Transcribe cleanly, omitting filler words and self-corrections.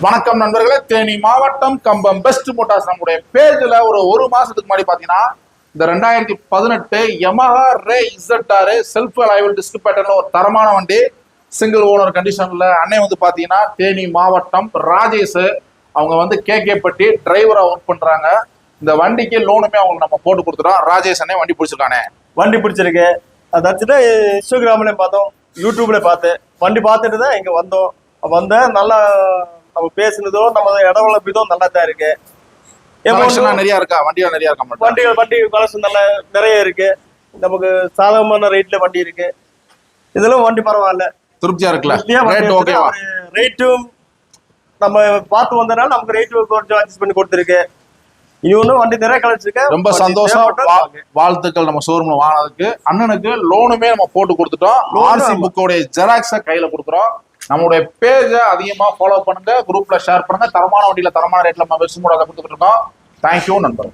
வணக்கம் நண்பர்களே, தேனி மாவட்டம் கம்பம் பெஸ்ட் மோட்டார்ஸ் நம்முடைய பேஜ்ல ஒரு மாசத்துக்கு முன்னாடி பாத்தீங்கன்னா இந்த 2018 யமஹா ரே ZR செல்ஃப் அலைவல் டிஸ்க் பேட்டர்ல ஒரு தரமான வண்டி சிங்கிள் ஓனர் கண்டிஷன்ல அன்னை வந்து பாத்தீங்கன்னா தேனி மாவட்டம் ராஜேஷ் அவங்க வந்து கேகேப்பட்டி டிரைவரா ஒர்க் பண்றாங்க. இந்த வண்டிக்கு லோனுமே அவங்களுக்கு நம்ம போட்டு கொடுத்துறோம். ராஜேஷ் அண்ணே வண்டி பிடிச்சிருக்கானே? வண்டி பிடிச்சிருக்கு. அதாச்சும் இன்ஸ்டாகிராம்ல பார்த்தோம், யூடியூப்ல பார்த்தேன். வண்டி பார்த்துட்டு தான் இங்க வந்தோம். நல்லா நம்ம பேசுனதோ நம்ம இடவளப்பிதோ நல்லா தான் இருக்கு. நிறைய இருக்கா? வண்டிகள் நிறைய இருக்கா? வண்டி கலெக்ஷன் நல்லா நிறைய இருக்கு. நமக்கு சாதகமான ரேட்ல வண்டி இருக்கு. இதெல்லாம் வண்டி பரவாயில்ல, திருப்தியா இருக்குல்ல? ரேட்டும் நம்ம பார்த்து வந்தனால நமக்கு ரேட் கொஞ்சம் அட்ஜஸ்ட் பண்ணி கொடுத்துருக்கு. இன்னொன்னு வண்டி நிறைய கலெக்ஷன். ரொம்ப சந்தோஷம், வாழ்த்துக்கள். நம்ம ஷோரூம்ல வாங்கினதுக்கு அண்ணனுக்கு லோனுமே நம்ம போட்டு கொடுத்துட்டோம். ஆர்சி புக்கோட ஜெராக்ஸ கையில கொடுக்குறோம். நம்மளுடைய பேஜ அதிகமா ஃபாலோ பண்ணுங்க, குரூப்ல ஷேர் பண்ணுங்க. தரமான வண்டியில தரமான ரேட்ல நம்ம பெஸ்ட் மோட்டார்ஸ் கொடுத்துட்டு இருக்கோம். தேங்க்யூ நண்பர்கள்.